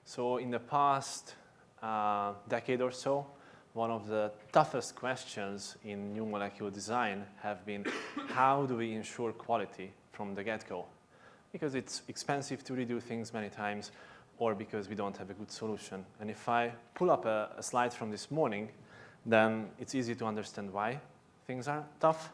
So in the past decade or so, one of the toughest questions in new molecule design have been how do we ensure quality from the get-go? Because it's expensive to redo things many times, or because we don't have a good solution. And if I pull up a slide from this morning, then it's easy to understand why things are tough.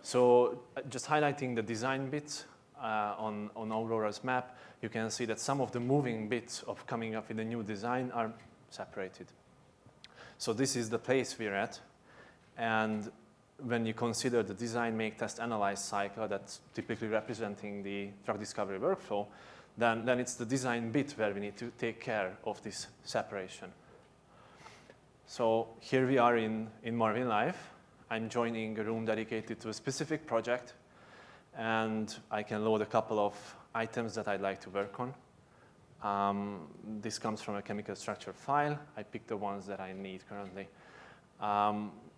So just highlighting the design bits on Aurora's map, you can see that some of the moving bits of coming up with a new design are separated. So this is the place we're at. And when you consider the design, make, test, analyze cycle that's typically representing the drug discovery workflow, then it's the design bit where we need to take care of this separation. So here we are in Marvin Live. I'm joining a room dedicated to a specific project, and I can load a couple of items that I'd like to work on. This comes from a chemical structure file. I picked the ones that I need currently.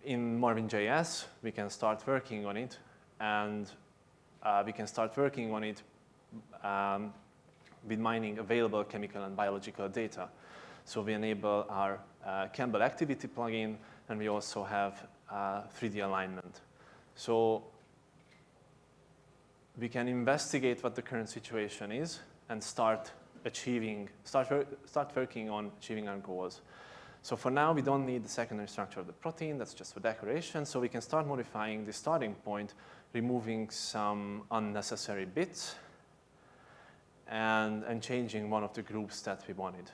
In Marvin.js, we can start working on it, and we can start working on it with mining available chemical and biological data. So we enable our Campbell activity plugin, and we also have 3D alignment. So we can investigate what the current situation is and start working on achieving our goals. So for now, we don't need the secondary structure of the protein. That's just for decoration. So we can start modifying the starting point, removing some unnecessary bits, and changing one of the groups that we wanted.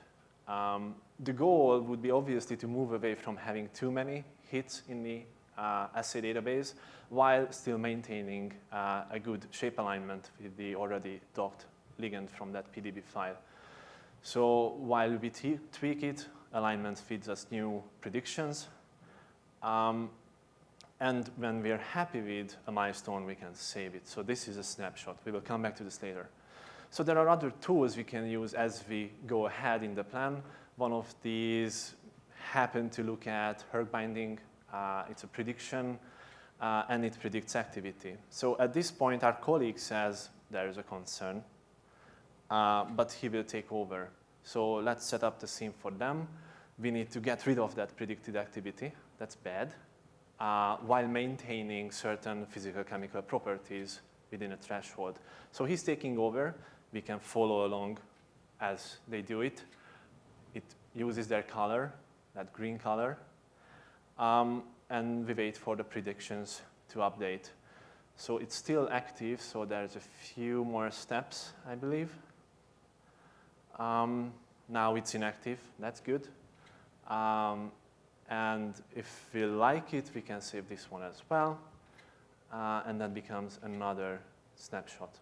The goal would be obviously to move away from having too many hits in the assay database while still maintaining a good shape alignment with the already docked ligand from that PDB file. So while we tweak it, alignment feeds us new predictions. And when we're happy with a milestone, we can save it. So this is a snapshot. We will come back to this later. So there are other tools we can use as we go ahead in the plan. One of these happened to look at hERG binding. It's a prediction, and it predicts activity. So at this point, our colleague says there is a concern, but he will take over. So let's set up the scene for them. We need to get rid of that predicted activity. That's bad, while maintaining certain physical chemical properties within a threshold. So he's taking over. We can follow along as they do it. It uses their color, that green color. And we wait for the predictions to update. So it's still active, so there's a few more steps, I believe. Now it's inactive, that's good. And if we like it, we can save this one as well. And that becomes another snapshot.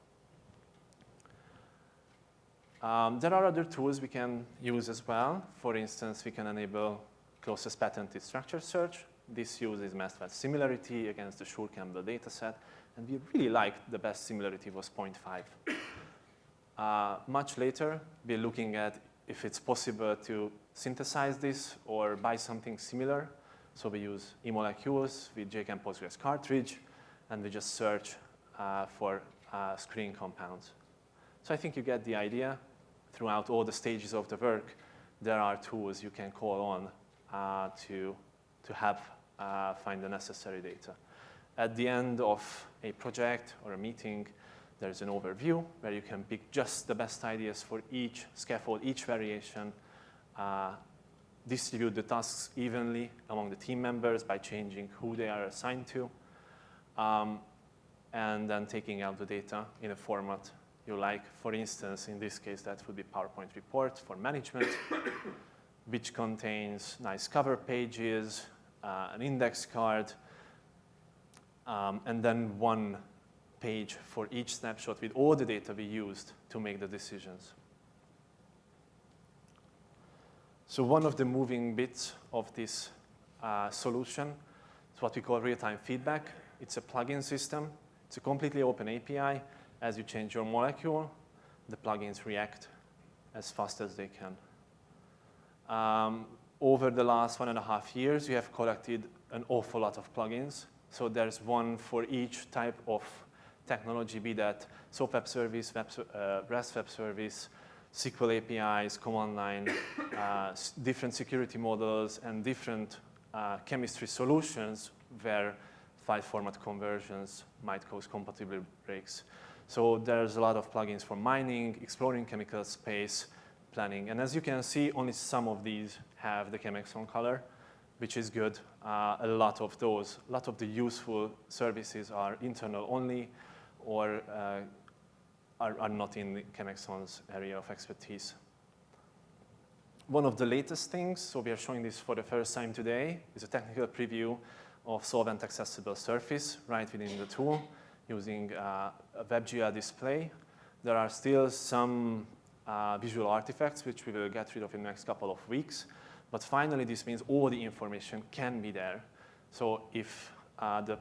There are other tools we can use as well. For instance, we can enable closest patented structure search. This uses mass-wide similarity against the Schur Campbell dataset, and we really liked the best similarity was 0.5. Much later, we're looking at if it's possible to synthesize this or buy something similar. So we use eMolecules with JChem Postgres cartridge, and we just search for screening compounds. So I think you get the idea. Throughout all the stages of the work, there are tools you can call on to find the necessary data. At the end of a project or a meeting, there's an overview where you can pick just the best ideas for each scaffold, each variation, distribute the tasks evenly among the team members by changing who they are assigned to, and then taking out the data in a format you like. For instance, in this case, that would be PowerPoint report for management, which contains nice cover pages, an index card, and then one page for each snapshot with all the data we used to make the decisions. So one of the moving bits of this solution is what we call real-time feedback. It's a plugin system. It's a completely open API. As you change your molecule, the plugins react as fast as they can. Over the last 1.5 years, we have collected an awful lot of plugins. So there's one for each type of technology, be that SOAP web service, REST web service, SQL APIs, command line, different security models, and different chemistry solutions where file format conversions might cause compatibility breaks. So there's a lot of plugins for mining, exploring chemical space, planning. And as you can see, only some of these have the ChemAxon color, which is good. A lot of the useful services are internal only or are not in ChemAxon's area of expertise. One of the latest things, so we are showing this for the first time today, is a technical preview of solvent accessible surface right within the tool using a WebGL display. There are still some visual artifacts which we will get rid of in the next couple of weeks. But finally, this means all the information can be there. So if the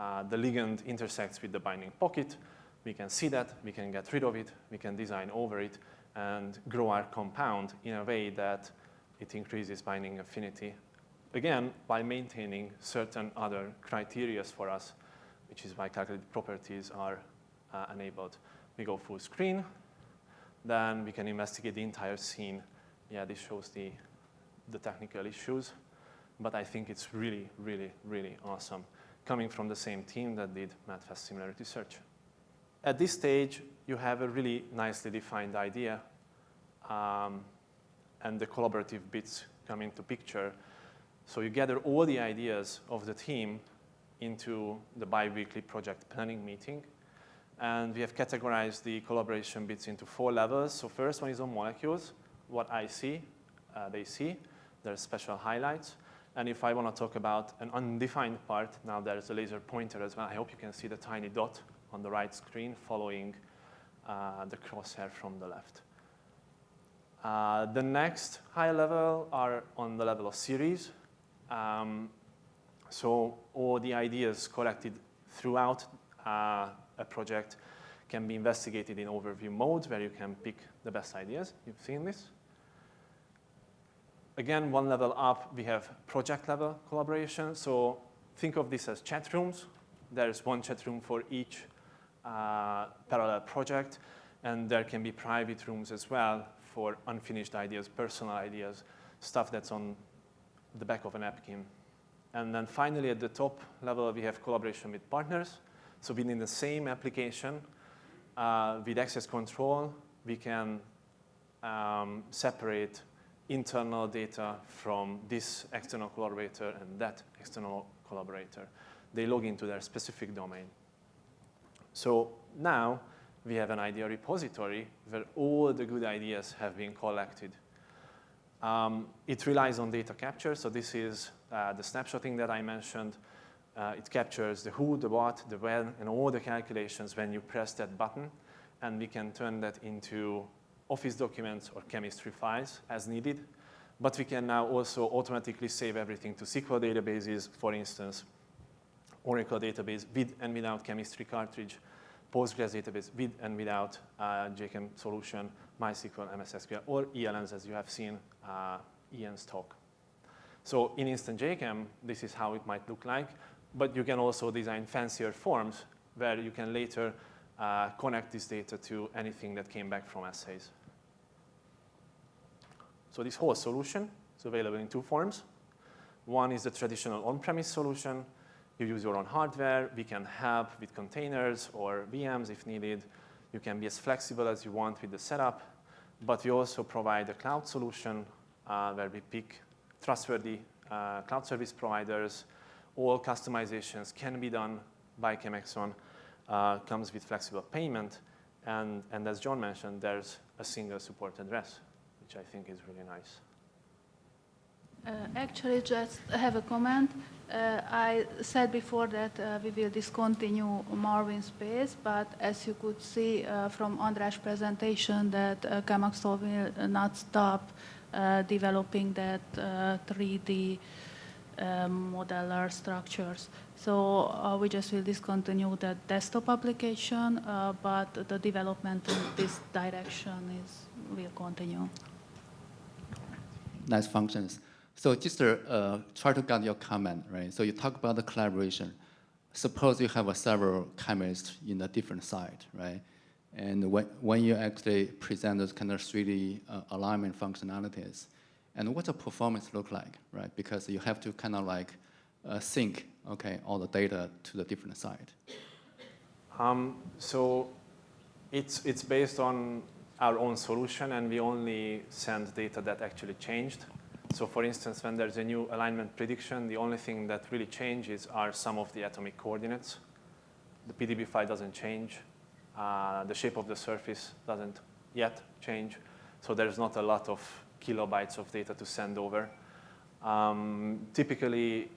ligand intersects with the binding pocket, we can see that, we can get rid of it, we can design over it, and grow our compound in a way that it increases binding affinity. Again, by maintaining certain other criteria for us, which is why calculated properties are enabled. We go full screen, then we can investigate the entire scene. Yeah, this shows the technical issues, but I think it's really, really, really awesome, coming from the same team that did MathFest similarity search. At this stage, you have a really nicely defined idea, and the collaborative bits come into picture. So you gather all the ideas of the team into the bi-weekly project planning meeting, and we have categorized the collaboration bits into 4 levels. So first one is on molecules, what I see, they see. There's special highlights. And if I want to talk about an undefined part, now there's a laser pointer as well. I hope you can see the tiny dot on the right screen following the crosshair from the left. The next high level are on the level of series. So all the ideas collected throughout a project can be investigated in overview mode, where you can pick the best ideas. You've seen this. Again, one level up, we have project level collaboration. So think of this as chat rooms. There's one chat room for each parallel project, and there can be private rooms as well for unfinished ideas, personal ideas, stuff that's on the back of a napkin. And then finally, at the top level, we have collaboration with partners. So within the same application, with access control, we can separate internal data from this external collaborator and that external collaborator. They log into their specific domain. So now we have an idea repository where all the good ideas have been collected. It relies on data capture. So this is the snapshotting that I mentioned. It captures the who, the what, the when, and all the calculations when you press that button. And we can turn that into Office documents or chemistry files as needed. But we can now also automatically save everything to SQL databases, for instance, Oracle database with and without chemistry cartridge, Postgres database with and without JChem solution, MySQL, MS SQL, or ELNs, as you have seen Ian's talk. So in Instant JChem, this is how it might look like. But you can also design fancier forms where you can later connect this data to anything that came back from assays. So this whole solution is available in 2 forms. One is the traditional on-premise solution. You use your own hardware. We can help with containers or VMs if needed. You can be as flexible as you want with the setup. But we also provide a cloud solution where we pick trustworthy cloud service providers. All customizations can be done by ChemAxon. Comes with flexible payment. And as John mentioned, there's a single support address, which I think is really nice. Actually, just have a comment. I said before that we will discontinue Marvin space, but as you could see from András' presentation, that ChemAxon will not stop developing that 3D modeler structures. So we just will discontinue the desktop application, but the development in this direction will continue. Nice functions. So just try to get your comment, right? So you talk about the collaboration. Suppose you have several chemists in a different site, right? And when you actually present those kind of 3D alignment functionalities, and what the performance look like, right? Because you have to kind of like sync, okay, all the data to the different side. So it's based on our own solution, and we only send data that actually changed. So for instance, when there's a new alignment prediction, the only thing that really changes are some of the atomic coordinates. The PDB file doesn't change. The shape of the surface doesn't yet change. So there's not a lot of kilobytes of data to send over. Typically,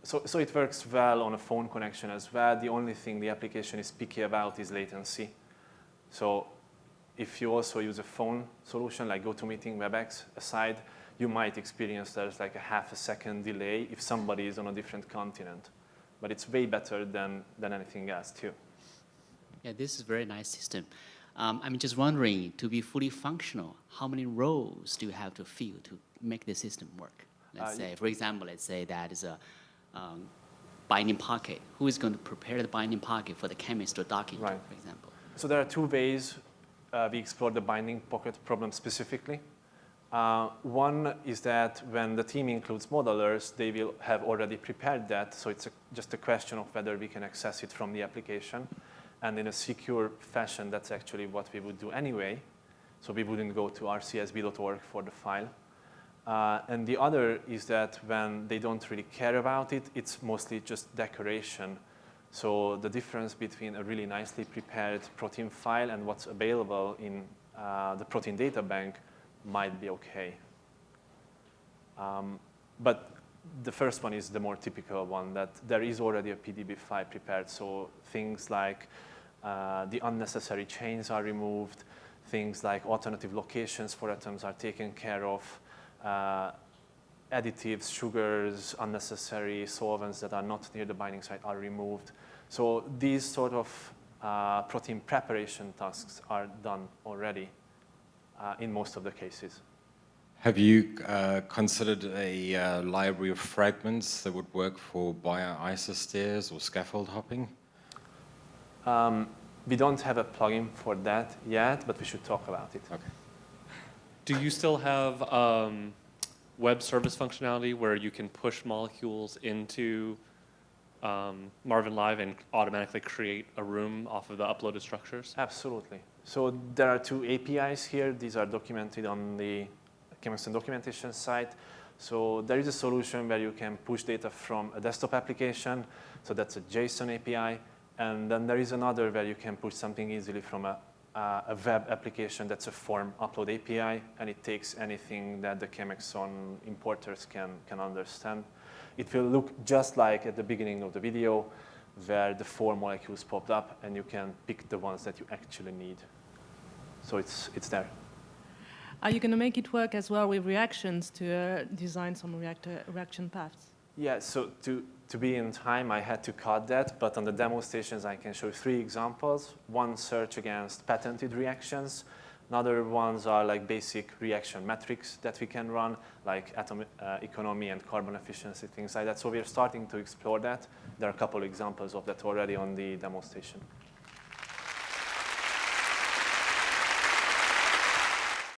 so it works well on a phone connection as well. The only thing the application is picky about is latency. So if you also use a phone solution like GoToMeeting, WebEx aside, you might experience there's like a half a second delay if somebody is on a different continent. But it's way better than anything else too. Yeah, this is a very nice system. I'm just wondering, to be fully functional, how many rows do you have to fill to make the system work? Let's say, for example, let's say that is a binding pocket. Who is going to prepare the binding pocket for the chemist to dock into, for example? So there are two ways we explore the binding pocket problem specifically. One is that when the team includes modelers, they will have already prepared that. So it's just a question of whether we can access it from the application. And in a secure fashion, that's actually what we would do anyway. So we wouldn't go to rcsb.org for the file. And the other is that when they don't really care about it, it's mostly just decoration. So the difference between a really nicely prepared protein file and what's available in the protein data bank might be okay. But the first one is the more typical one, that there is already a PDB file prepared. So things like the unnecessary chains are removed, things like alternative locations for atoms are taken care of, additives, sugars, unnecessary solvents that are not near the binding site are removed. So these sort of protein preparation tasks are done already in most of the cases. Have you considered a library of fragments that would work for bio-isostheres or scaffold hopping? We don't have a plugin for that yet, but we should talk about it. Okay. Do you still have web service functionality where you can push molecules into Marvin Live and automatically create a room off of the uploaded structures? Absolutely. So there are two APIs here. These are documented on the ChemAxon documentation site. So there is a solution where you can push data from a desktop application. So that's a JSON API. And then there is another where you can push something easily from a web application that's a form upload API, and it takes anything that the ChemAxon importers can understand. It will look just like at the beginning of the video, where the 4 molecules popped up, and you can pick the ones that you actually need. So it's there. Are you going to make it work as well with reactions to design some reaction paths? Yeah, so to be in time, I had to cut that, but on the demo stations, I can show you 3 examples. One search against patented reactions. Another ones are like basic reaction metrics that we can run, like atom economy and carbon efficiency, things like that. So we're starting to explore that. There are a couple examples of that already on the demo station.